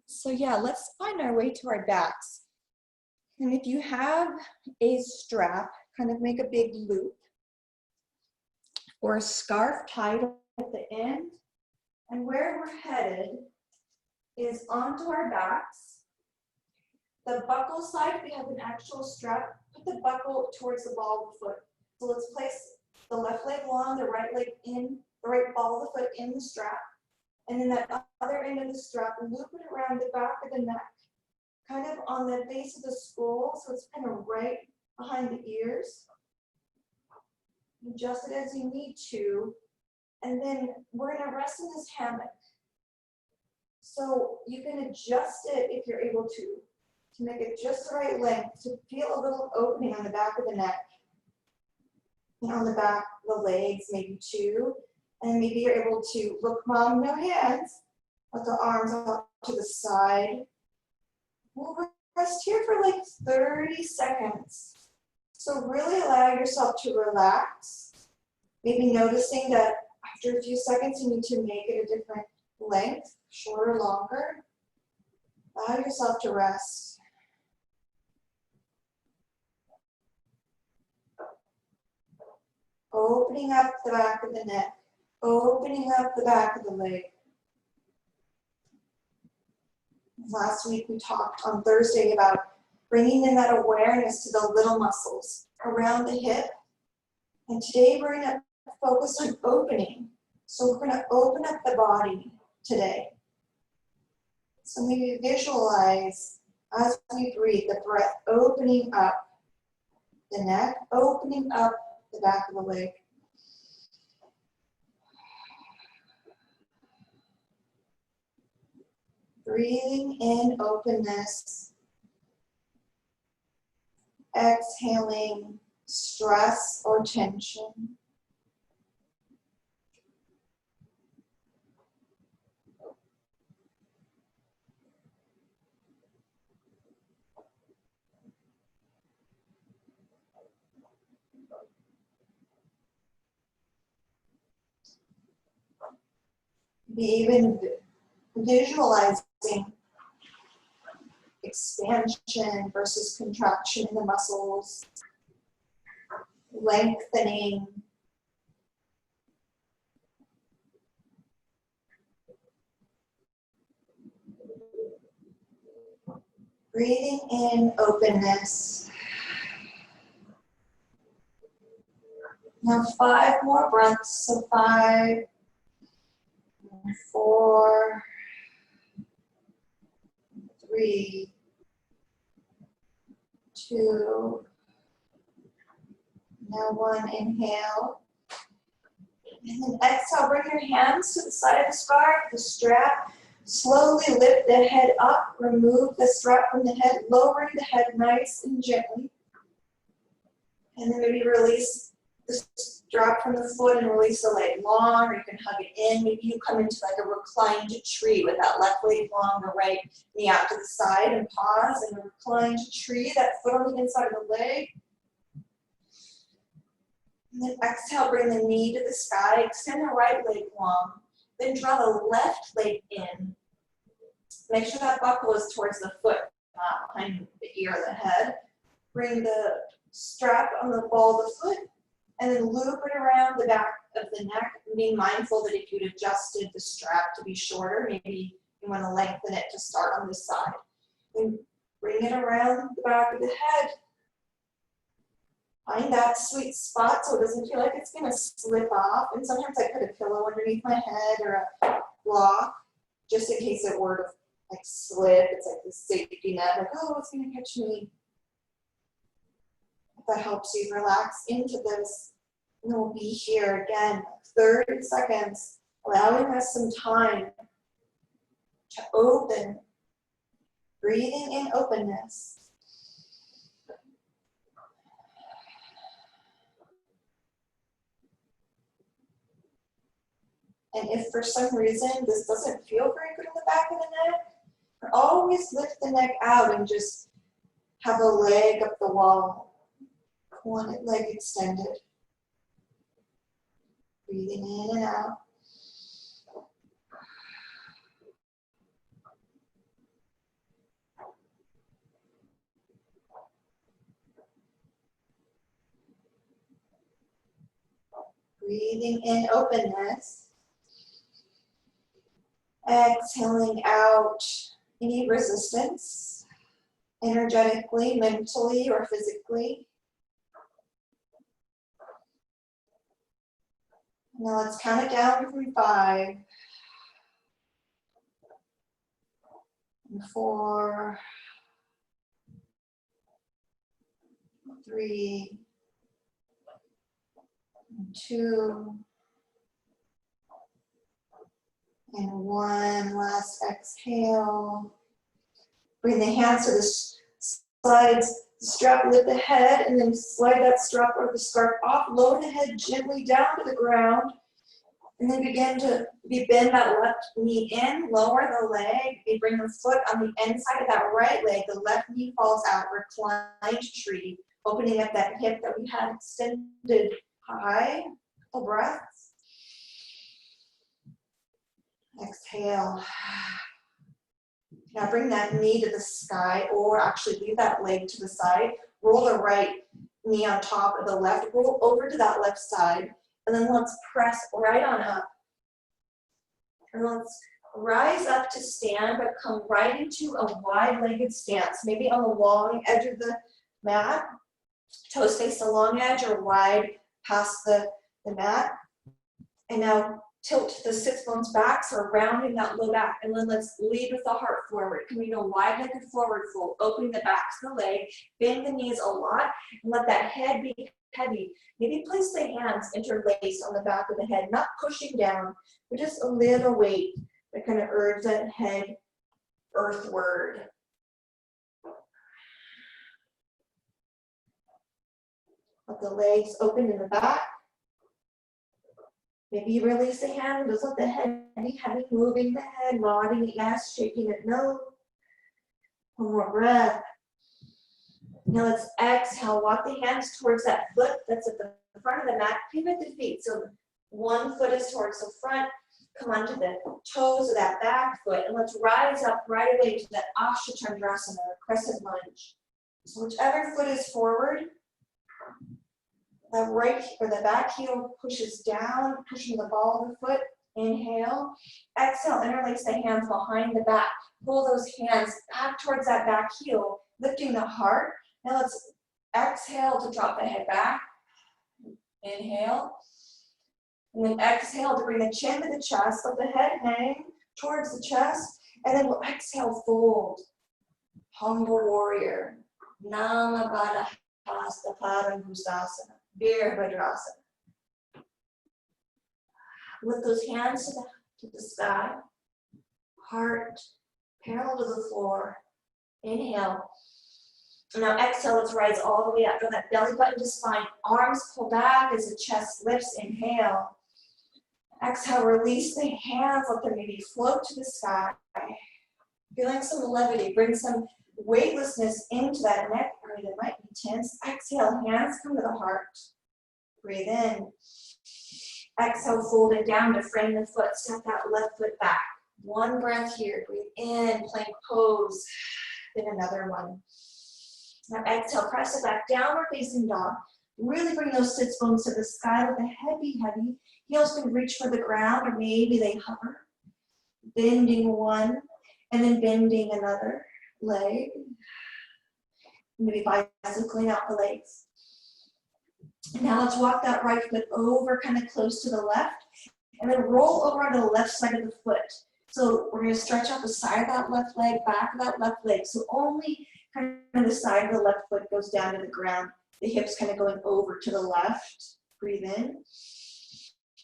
So yeah, let's find our way to our backs. And if you have a strap, kind of make a big loop or a scarf tied at the end. And where we're headed is onto our backs. The buckle side, we have an actual strap. Put the buckle towards the ball of the foot. So let's place the left leg long, the right leg in, the right ball of the foot in the strap. And then that other end of the strap, loop it around the back of the neck, kind of on the base of the skull, so it's kind of right behind the ears. Adjust it as you need to. And then we're gonna rest in this hammock. So you can adjust it if you're able to make it just the right length, to feel a little opening on the back of the neck, and on the back of the legs, maybe too. And maybe you're able to, look mom, no hands, let the arms out to the side. We'll rest here for like 30 seconds. So really allow yourself to relax. Maybe noticing that after a few seconds, you need to make it a different length, shorter, longer. Allow yourself to rest. Opening up the back of the neck, opening up the back of the leg. Last week we talked on Thursday about bringing in that awareness to the little muscles around the hip. And today we're going to focus on opening. So we're going to open up the body today. So maybe visualize as we breathe the breath opening up the neck, opening up the back of the leg. Breathing in openness. Exhaling stress or tension. Be even visualizing expansion versus contraction in the muscles, lengthening. Breathing in openness. Now 5 more breaths, so 5, 4, 3, 2, now 1, inhale. And then exhale, bring your hands to the side of the scarf, the strap. Slowly lift the head up, remove the strap from the head, lowering the head nice and gently. And then maybe release the strap from the foot and release the leg long, or you can hug it in. Maybe you come into like a reclined tree with that left leg long, the right knee out to the side, and pause and reclined tree, that foot on the inside of the leg. And then exhale, bring the knee to the sky, extend the right leg long, then draw the left leg in. Make sure that buckle is towards the foot, not behind the ear or the head. Bring the strap on the ball of the foot, and then loop it around the back of the neck, being mindful that if you'd adjusted the strap to be shorter, maybe you want to lengthen it to start on this side. Then bring it around the back of the head. Find that sweet spot so it doesn't feel like it's going to slip off. And sometimes I put a pillow underneath my head or a block, just in case it were to like slip. It's like the safety net, like, oh, it's going to catch me. If that helps you relax into this, and we'll be here again, 30 seconds, allowing us some time to open, breathing in openness. And if for some reason this doesn't feel very good in the back of the neck, always lift the neck out and just have a leg up the wall. One leg extended. Breathing in and out. Breathing in openness. Exhaling out any resistance, energetically, mentally, or physically. Now let's count it down from 5, 4, 3, 2, and 1. Last exhale. Bring the hands to the sides, strap with the head, and then slide that strap or the scarf off. Lower the head gently down to the ground, and then begin to bend that left knee in, lower the leg, and bring the foot on the inside of that right leg. The left knee falls out, reclined tree, opening up that hip that we had extended high. Full breaths. Exhale. Now bring that knee to the sky, or actually leave that leg to the side. Roll the right knee on top of the left. Roll over to that left side. And then let's press right on up. And let's rise up to stand, but come right into a wide-legged stance. Maybe on the long edge of the mat. Toes face the long edge or wide past the mat. And now tilt the sits bones back, so rounding that low back. And then let's lead with the heart forward. Can we go wide-legged forward fold, opening the backs of the leg, bend the knees a lot, and let that head be heavy. Maybe place the hands interlaced on the back of the head, not pushing down, but just a little weight that kind of urge that head earthward. Let the legs open in the back. Maybe you release the hand, just let the head be heavy, moving the head, nodding it yes, shaking it no. One more breath. Now let's exhale, walk the hands towards that foot that's at the front of the mat, pivot the feet. So one foot is towards the front, come onto the toes of that back foot, and let's rise up right away to that Ashtachandrasana, crescent lunge. So whichever foot is forward, the right or the back heel pushes down, pushing the ball of the foot. Inhale. Exhale, interlace the hands behind the back. Pull those hands back towards that back heel, lifting the heart. Now let's exhale to drop the head back. Inhale. And then exhale to bring the chin to the chest, let the head hang towards the chest. And then we'll exhale, fold. Humble warrior. Namabada hasta paramhusasana. Virabhadrasana. Lift those hands to the sky. Heart parallel to the floor. Inhale. Now exhale, let's rise all the way up. Draw that belly button to spine. Arms pull back as the chest lifts. Inhale. Exhale, release the hands. Let them maybe float to the sky. Feeling some levity. Bring some weightlessness into that neck area that might be tense. Exhale, hands come to the heart. Breathe in. Exhale, fold it down to frame the foot. Step that left foot back. One breath here. Breathe in, plank pose. Then another one. Now exhale, press it back, downward facing dog. Really bring those sits bones to the sky. Let the head be heavy. Heels can reach for the ground, or maybe they hover. Bending one, and then bending another leg. Maybe bicycling out the legs. Now let's walk that right foot over, kind of close to the left, and then roll over onto the left side of the foot. So we're going to stretch out the side of that left leg, back of that left leg. So only kind of the side of the left foot goes down to the ground. The hips kind of going over to the left. Breathe in.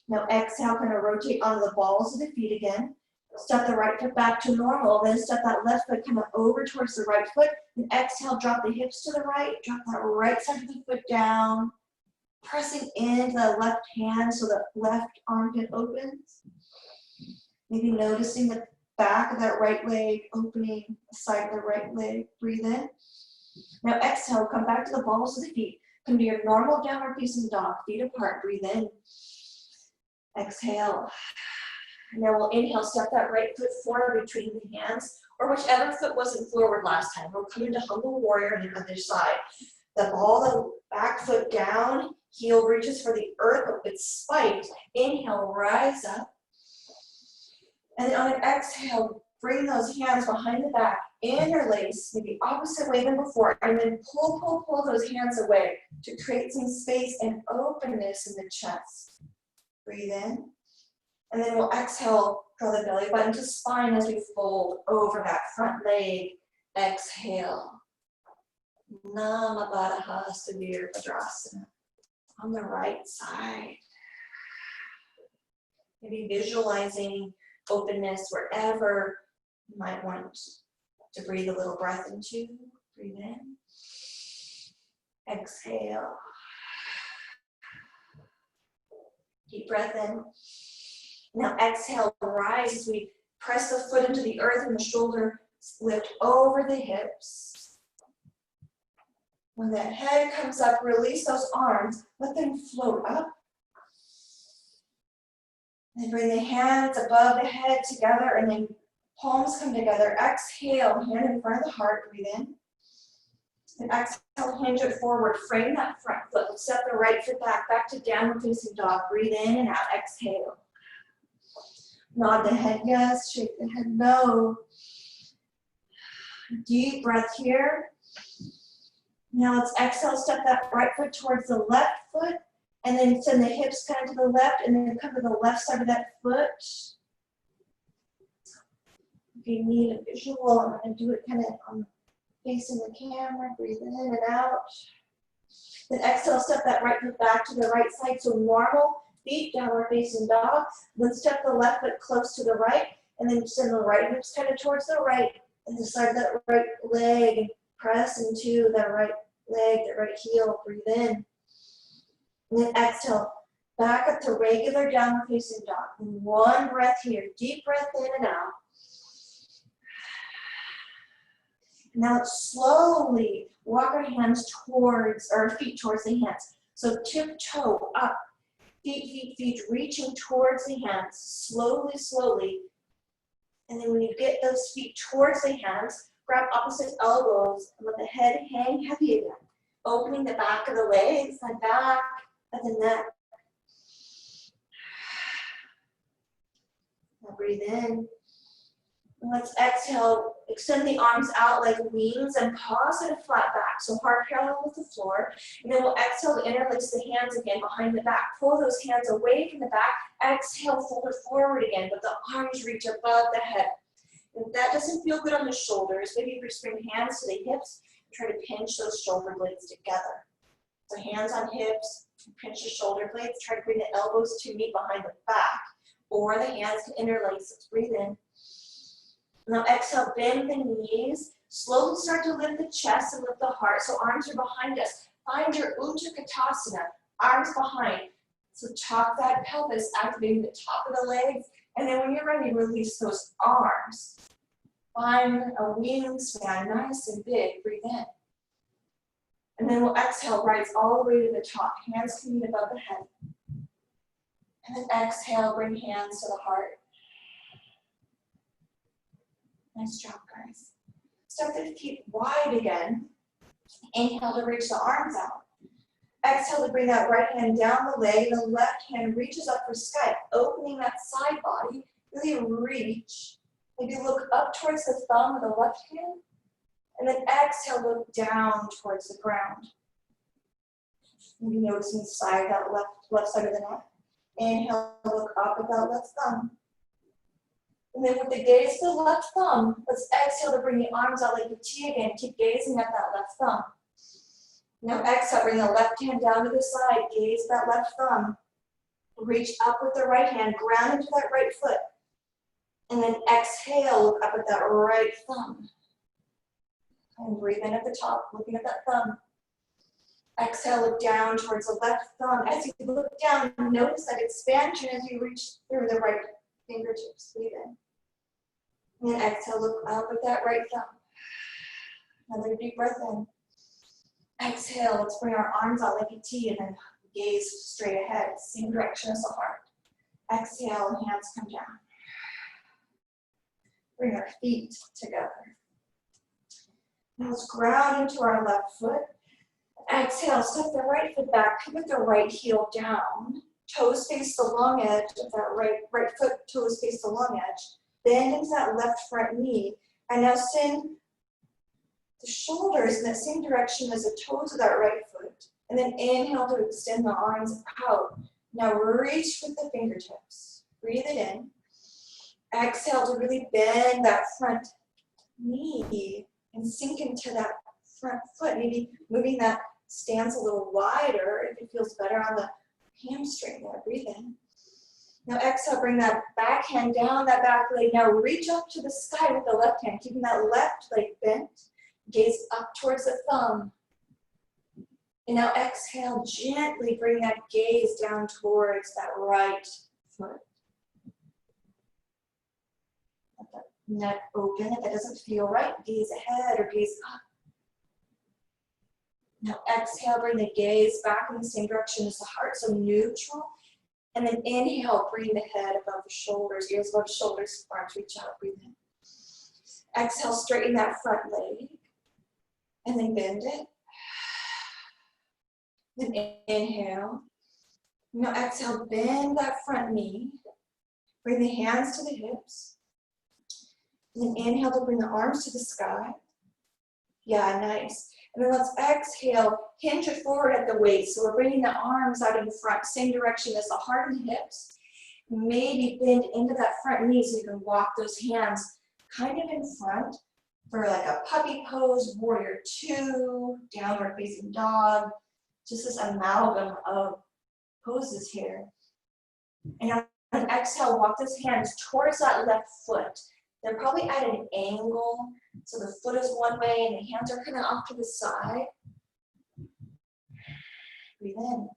Now exhale, kind of rotate onto the balls of the feet again. Step the right foot back to normal. Then step that left foot kind of over towards the right foot. And exhale, drop the hips to the right. Drop that right side of the foot down. Pressing into the left hand so the left armpit opens. Maybe noticing the back of that right leg opening, the side of the right leg. Breathe in. Now exhale, come back to the balls of the feet. Come to your normal downward facing dog, feet apart. Breathe in. Exhale. Now we'll inhale, step that right foot forward between the hands, or whichever foot wasn't forward last time. We'll come into humble warrior on the other side. The ball, the back foot down, Heel reaches for the earth, but it's spiked. Inhale, rise up. And then on an exhale, bring those hands behind the back, interlace, maybe opposite way than before, and then pull those hands away to create some space and openness in the chest. Breathe in. And then we'll exhale, draw the belly button to spine as we fold over that front leg. Exhale. Namabadaha Severe Vajrasana. On the right side. Maybe visualizing openness wherever you might want to breathe a little breath into. Breathe in. Exhale. Deep breath in. Now exhale, rise as we press the foot into the earth and the shoulder lift over the hips. When that head comes up, release those arms, let them float up. And bring the hands above the head together and then palms come together. Exhale, hand in front of the heart, breathe in. And exhale, hinge it forward, frame that front foot. Step the right foot back to downward facing dog. Breathe in and out, exhale. Nod the head yes, shake the head no. Deep breath here. Now let's exhale, step that right foot towards the left foot, and then send the hips kind of to the left, and then come to the left side of that foot. If you need a visual, I'm going to do it kind of facing the camera. Breathe in and out. Then exhale, step that right foot back to the right side. So normal feet, downward facing dog. Then step the left foot close to the right, and then send the right hips kind of towards the right, and the side of that right leg, and press into that right leg, that right heel. Breathe in. And then exhale, back up to regular downward facing dog. And one breath here, deep breath in and out. Now let's slowly walk our hands towards, or feet towards the hands. So tiptoe up, feet, reaching towards the hands, slowly. And then when you get those feet towards the hands, grab opposite elbows and let the head hang heavy again. Opening the back of the legs and back of the neck. Now breathe in. And let's exhale, extend the arms out like wings and pause at a flat back. So heart parallel with the floor. And then we'll exhale to interlace the hands again behind the back. Pull those hands away from the back. Exhale, fold it forward again, but the arms reach above the head. If that doesn't feel good on the shoulders, maybe you just bring hands to the hips and try to pinch those shoulder blades together. So hands on hips, pinch the shoulder blades, try to bring the elbows to meet behind the back, or the hands can interlace. Let's breathe in. Now exhale, bend the knees, slowly start to lift the chest and lift the heart. So arms are behind us. Find your Utkatasana, arms behind. So chalk that pelvis, activating the top of the legs. And then when you're ready, release those arms. Find a wingspan, nice and big. Breathe in. And then we'll exhale, rise all the way to the top. Hands can meet above the head. And then exhale, bring hands to the heart. Nice job, guys. Step the feet wide again. Inhale to reach the arms out. Exhale to bring that right hand down the leg. The left hand reaches up for sky, opening that side body. Really reach. Maybe look up towards the thumb of the left hand. And then exhale, look down towards the ground. Maybe noticing the side, that left side of the neck. Inhale, look up at that left thumb. And then with the gaze to the left thumb, let's exhale to bring the arms out like a T again. Keep gazing at that left thumb. Now exhale, bring the left hand down to the side, gaze that left thumb. Reach up with the right hand, ground into that right foot. And then exhale, look up at that right thumb. And breathe in at the top, looking at that thumb. Exhale, look down towards the left thumb. As you look down, notice that expansion as you reach through the right fingertips. Breathe in. And then exhale, look up at that right thumb. Another deep breath in. Exhale, let's bring our arms out like a T and then gaze straight ahead, same direction as the heart. Exhale, hands come down. Bring our feet together. Now let's ground into our left foot. Exhale, step the right foot back, pivot the right heel down. Toes face the long edge of that right foot, toes face the long edge. Bend into that left front knee. And now send the shoulders in that same direction as the toes of that right foot. And then inhale to extend the arms out. Now reach with the fingertips. Breathe it in. Exhale to really bend that front knee and sink into that front foot. Maybe moving that stance a little wider if it feels better on the hamstring there. Breathe in. Now exhale, bring that back hand down that back leg. Now reach up to the sky with the left hand, keeping that left leg bent. Gaze up towards the thumb. And now exhale, gently bring that gaze down towards that right foot. Let that neck open. If that doesn't feel right, gaze ahead or gaze up. Now exhale, bring the gaze back in the same direction as the heart, so neutral. And then inhale, bring the head above the shoulders, ears above shoulders, arms reach out, breathe in. Exhale, straighten that front leg. And then bend it. Then inhale. Now exhale, bend that front knee. Bring the hands to the hips. And then inhale to bring the arms to the sky. Yeah, nice. And then let's exhale, hinge it forward at the waist. So we're bringing the arms out in front, same direction as the heart and hips. Maybe bend into that front knee so you can walk those hands kind of in front for like a puppy pose, warrior two, downward facing dog. Just this amalgam of poses here. And on an exhale, walk those hands towards that left foot. They're probably at an angle, so the foot is one way and the hands are kind of off to the side. Breathe in.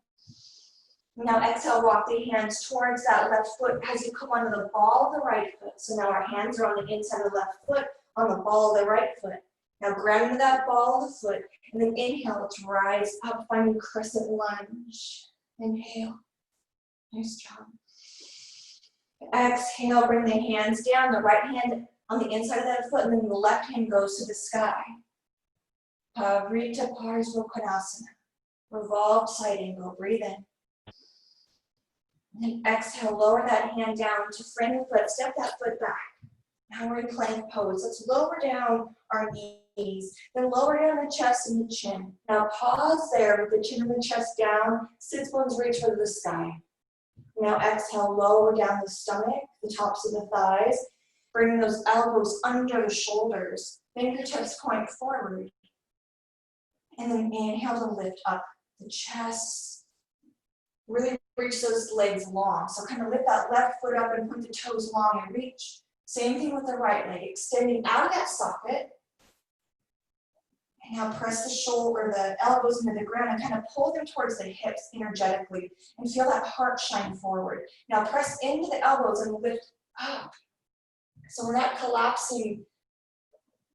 Now exhale, walk the hands towards that left foot as you come onto the ball of the right foot. So now our hands are on the inside of the left foot, on the ball of the right foot. Now ground into that ball of the foot, and then inhale, let's rise up, finding crescent lunge. Inhale. Nice job. Exhale, bring the hands down, the right hand on the inside of that foot, and then the left hand goes to the sky. Pavrita Parsvakonasana. Revolved side angle, breathe in. And then exhale, lower that hand down to frame the foot, step that foot back. Now we're in plank pose. Let's lower down our knees, then lower down the chest and the chin. Now pause there with the chin and the chest down, sits bones reach for the sky. Now exhale, lower down the stomach, the tops of the thighs, bringing those elbows under the shoulders, fingertips point forward. And then inhale to lift up the chest. Really reach those legs long. So kind of lift that left foot up and point the toes long and reach. Same thing with the right leg, extending out of that socket. And now press the shoulder, the elbows into the ground and kind of pull them towards the hips energetically and feel that heart shine forward. Now press into the elbows and lift up. So we're not collapsing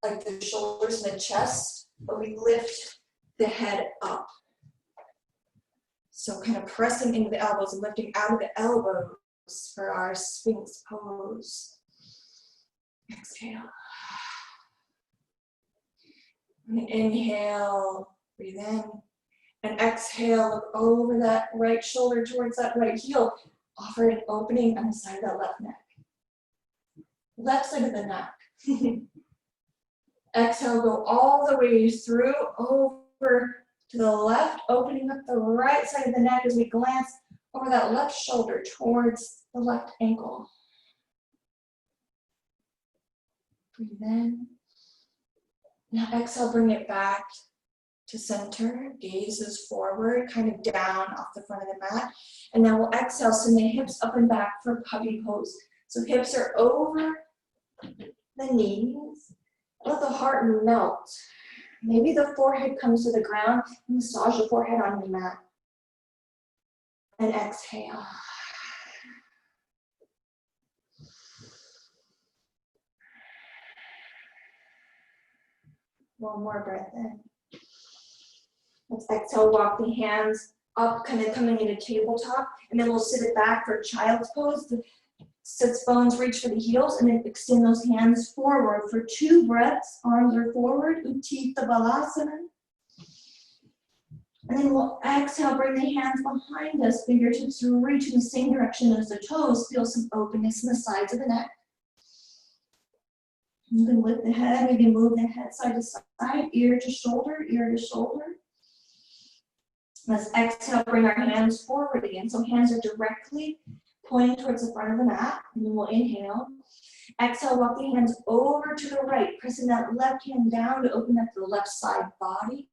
like the shoulders and the chest, but we lift the head up. So kind of pressing into the elbows and lifting out of the elbows for our Sphinx pose. Exhale. And inhale, breathe in. And exhale, look over that right shoulder towards that right heel. Offer an opening on the side of that left neck. Left side of the neck. Exhale, go all the way through, over to the left, opening up the right side of the neck as we glance over that left shoulder towards the left ankle. Breathe in. Now exhale, bring it back to center. Gazes forward, kind of down off the front of the mat. And now we'll exhale, send the hips up and back for puppy pose. So hips are over the knees. Let the heart melt. Maybe the forehead comes to the ground. Massage the forehead on your mat. And exhale. One more breath in. Let's exhale, walk the hands up, kind of coming into tabletop, and then we'll sit it back for child's pose. The sits bones reach for the heels, and then extend those hands forward for 2 breaths. Arms are forward, Utthita Balasana. And then we'll exhale, bring the hands behind us, fingertips reach in the same direction as the toes. Feel some openness in the sides of the neck. You can lift the head, maybe move the head side to side, ear to shoulder, ear to shoulder. Let's exhale, bring our hands forward again. So hands are directly pointing towards the front of the mat. And then we'll inhale. Exhale, walk the hands over to the right, pressing that left hand down to open up the left side body.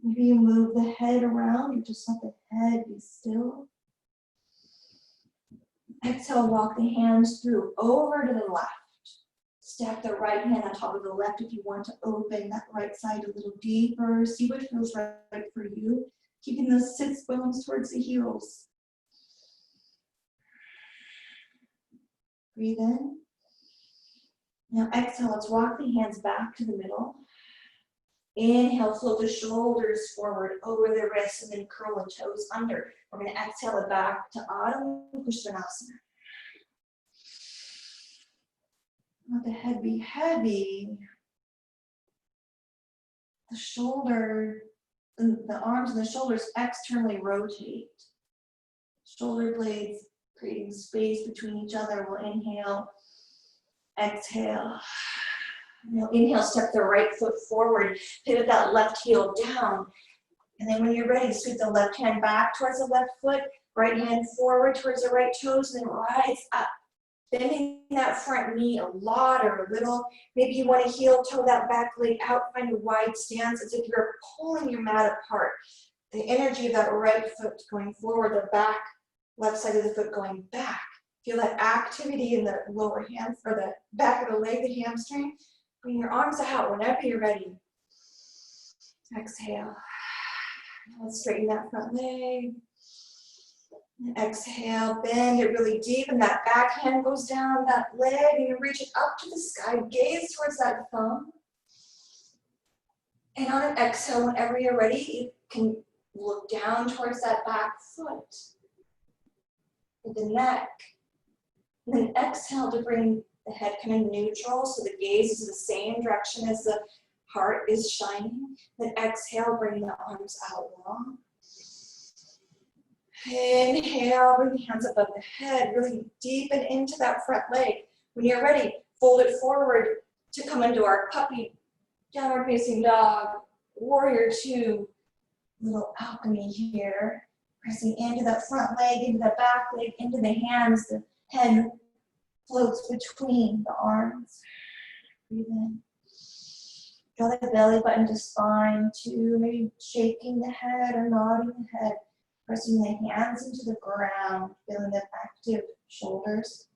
Maybe you move the head around or just let the head be still. Exhale, walk the hands through over to the left. Stack the right hand on top of the left if you want to open that right side a little deeper. See what feels right for you. Keeping those sits bones towards the heels. Breathe in. Now exhale, let's walk the hands back to the middle. Inhale, float the shoulders forward over the wrists and then curl the toes under. We're going to exhale it back to Adho Mukha. Let the head be heavy. The shoulder, the arms and the shoulders externally rotate. Shoulder blades creating space between each other. We'll inhale, exhale. Now inhale, step the right foot forward, pivot that left heel down. And then when you're ready, sweep the left hand back towards the left foot, right hand forward towards the right toes, and then rise up. Bending that front knee a lot or a little. Maybe you want to heel toe that back leg out, find a wide stance as if you're pulling your mat apart. The energy of that right foot going forward, the back, left side of the foot going back. Feel that activity in the lower hand or the back of the leg, the hamstring. Bring your arms out whenever you're ready. Exhale. Let's straighten that front leg. Exhale, bend it really deep, and that back hand goes down that leg, and you reach it up to the sky. Gaze towards that thumb. And on an exhale, whenever you're ready, you can look down towards that back foot. With the neck. And then exhale to bring the head kind of neutral, so the gaze is the same direction as the heart is shining. Then exhale, bring the arms out long. Inhale, bring the hands above the head, really deepen into that front leg. When you're ready, fold it forward to come into our puppy, downward facing dog, warrior two. Little alchemy here. Pressing into that front leg, into the back leg, into the hands. The head floats between the arms. Breathe in. Draw the belly button to spine two, maybe shaking the head or nodding the head. Pressing the hands into the ground, feeling the active shoulders.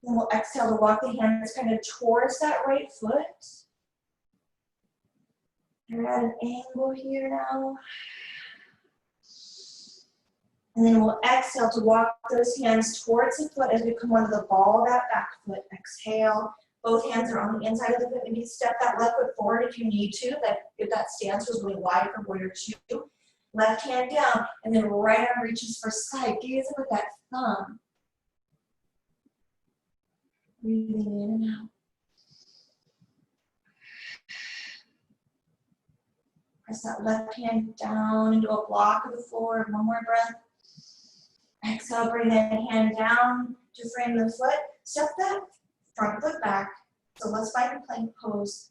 Then we'll exhale to walk the hands kind of towards that right foot. You're at an angle here now. And then we'll exhale to walk those hands towards the foot as we come onto the ball of that back foot. Exhale. Both hands are on the inside of the foot. Maybe step that left foot forward if you need to, if that stance was really wide for warrior two. Left hand down, and then right arm reaches for side. Gaze up with that thumb. Breathing in and out. Press that left hand down into a block of the floor. One more breath. Exhale, bring that hand down to frame the foot. Step that front foot back. So let's find a plank pose.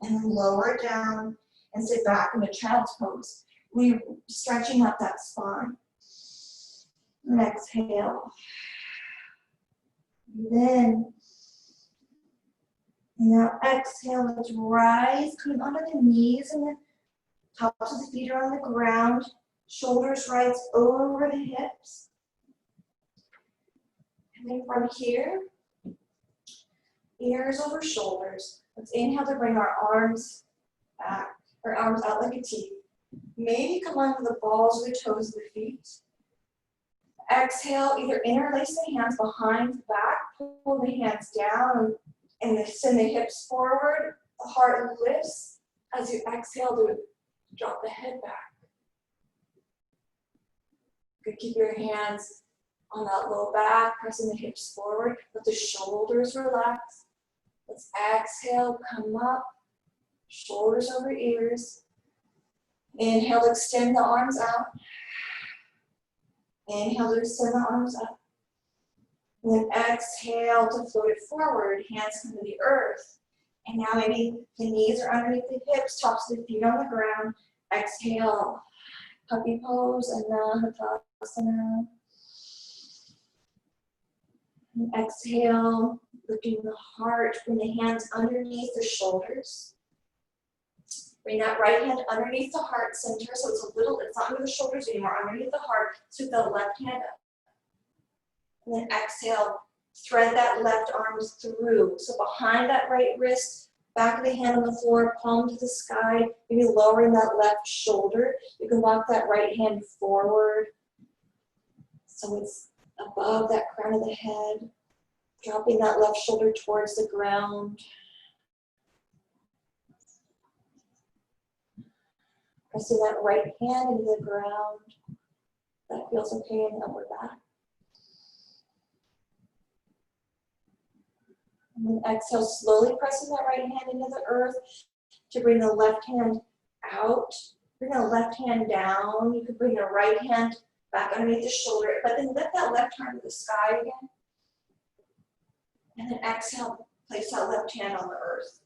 And then lower it down and sit back in a child's pose. We're stretching up that spine. And exhale. Then, now exhale, let's rise, come onto the knees and the tops of the feet are on the ground. Shoulders rise over the hips. And then from here, ears over shoulders. Let's inhale to bring our arms back, our arms out like a T. Maybe come onto the balls of the toes of the feet. Exhale, either interlace the hands behind the back, pull the hands down, and send the hips forward. The heart lifts. As you exhale, to drop the head back. You could keep your hands on that low back, pressing the hips forward. Let the shoulders relax. Let's exhale, come up, shoulders over ears. Inhale, extend the arms out. Inhale to extend the arms up. And then exhale to float it forward. Hands come to the earth. And now maybe the knees are underneath the hips, tops of the feet on the ground. Exhale, puppy pose, Anahatasana. And exhale, lifting the heart, bring the hands underneath the shoulders. Bring that right hand underneath the heart center, so it's not under the shoulders anymore, underneath the heart. Sweep the left hand up. And then exhale, thread that left arm through. So behind that right wrist, back of the hand on the floor, palm to the sky, maybe lowering that left shoulder. You can walk that right hand forward. So it's above that crown of the head. Dropping that left shoulder towards the ground. Pressing that right hand into the ground. That feels okay in the upper back. And then exhale, slowly pressing that right hand into the earth to bring the left hand out. Bring the left hand down. You can bring the right hand back underneath the shoulder, but then lift that left arm to the sky again. And then exhale, place that left hand on the earth.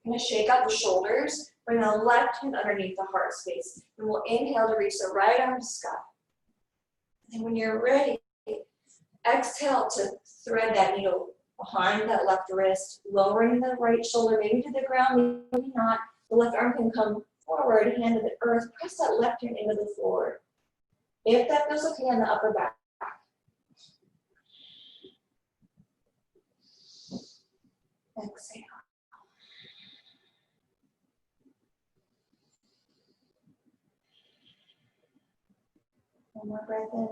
I'm going to shake out the shoulders. Bring the left hand underneath the heart space. And we'll inhale to reach the right arm to sky. And when you're ready, exhale to thread that needle behind that left wrist, lowering the right shoulder, maybe to the ground, maybe not. The left arm can come forward, hand to the earth. Press that left hand into the floor. If that feels okay on the upper back. Exhale. One more breath in.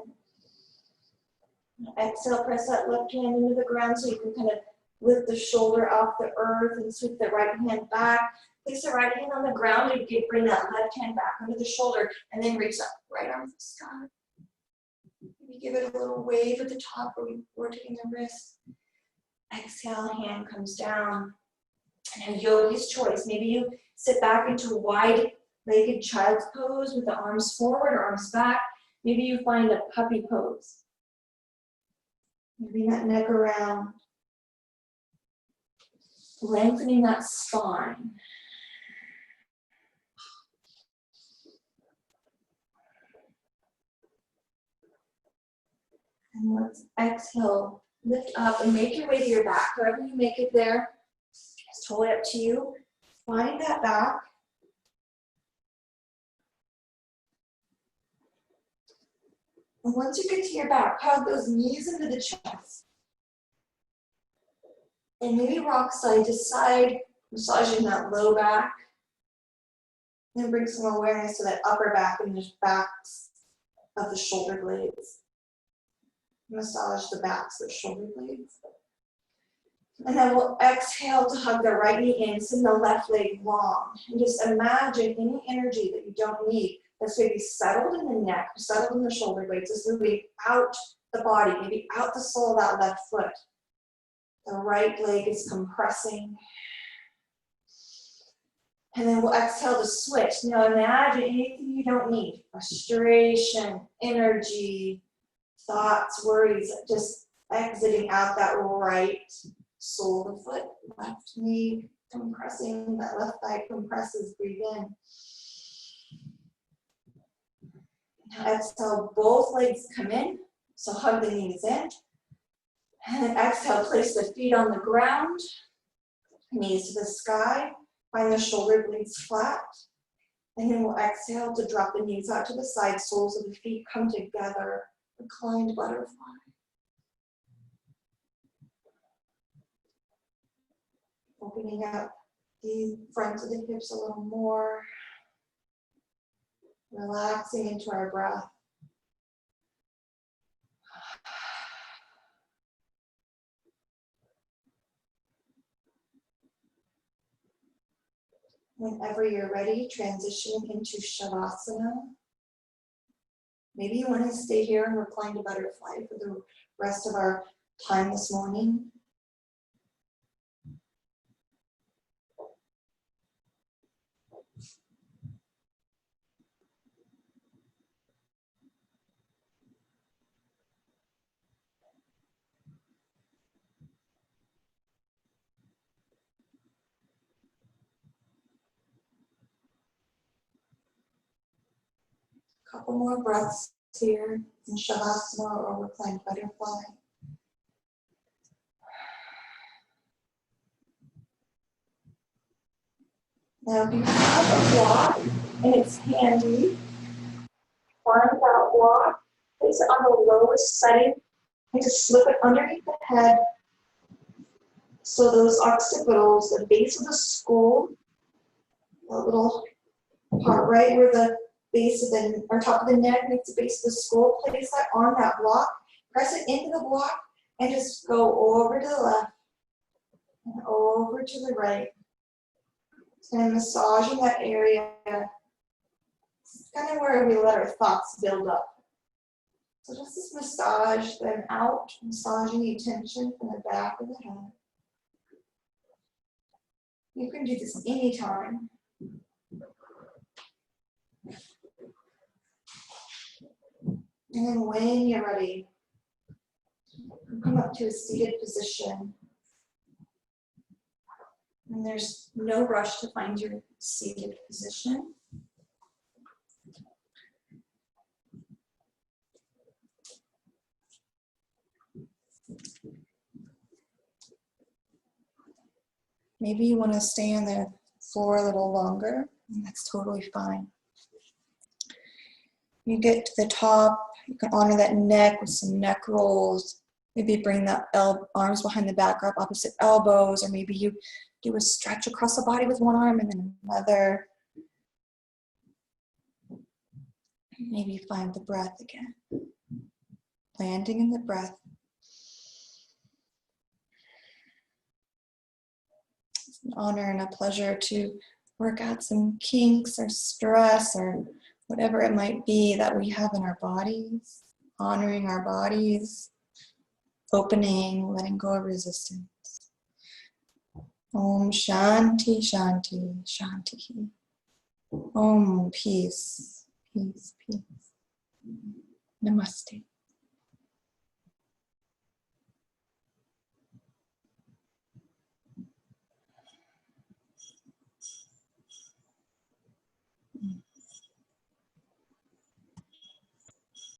Exhale, press that left hand into the ground so you can kind of lift the shoulder off the earth and sweep the right hand back. Place the right hand on the ground and you can bring that left hand back under the shoulder and then reach up, right arm to the sky. Maybe give it a little wave at the top where we're rotating the wrist. Exhale, hand comes down. And a yogi's choice. Maybe you sit back into a wide-legged child's pose with the arms forward or arms back. Maybe you find a puppy pose. Moving that neck around. Lengthening that spine. And let's exhale, lift up and make your way to your back. However you make it there, it's totally up to you. Find that back. And once you get to your back, hug those knees into the chest. And maybe rock side to side, massaging that low back. Then bring some awareness to that upper back and the backs of the shoulder blades. Massage the backs of the shoulder blades. And then we'll exhale to hug the right knee in, send the left leg long. And just imagine any energy that you don't need that's maybe settled in the neck, settled in the shoulder blades, is moving out the body, maybe out the sole of that left foot. The right leg is compressing. And then we'll exhale to switch. Now imagine anything you don't need. Frustration, energy, thoughts, worries, just exiting out that right sole of the foot. Left knee compressing, that left thigh compresses, breathe in. Now exhale, both legs come in, so hug the knees in. And then exhale, place the feet on the ground, knees to the sky, find the shoulder blades flat. And then we'll exhale to drop the knees out to the side, soles of the feet come together, reclined butterfly. Opening up the front of the hips a little more. Relaxing into our breath. Whenever you're ready, transitioning into Shavasana. Maybe you want to stay here and recline to butterfly for the rest of our time this morning. Couple more breaths here in Shavasana or reclined butterfly. Now if you have a block and it's handy, find that block, place it on the lowest setting, and just slip it underneath the head. So those occipitals, the base of the skull, the little part right where the base of the, or top of the neck meets the base of the skull, place that on that block, press it into the block, and just go over to the left and over to the right. And massaging that area. It's kind of where we let our thoughts build up. So just massage them out, massaging the tension from the back of the head. You can do this anytime. And then when you're ready, come up to a seated position. And there's no rush to find your seated position. Maybe you want to stay on the floor a little longer, and that's totally fine. You get to the top, you can honor that neck with some neck rolls. Maybe bring the arms behind the back, grab opposite elbows, or maybe you do a stretch across the body with one arm and then another. Maybe find the breath again. Landing in the breath. It's an honor and a pleasure to work out some kinks or stress or whatever it might be that we have in our bodies. Honoring our bodies. Opening, letting go of resistance. Om Shanti, Shanti, Shanti. Om Peace, Peace, Peace. Namaste.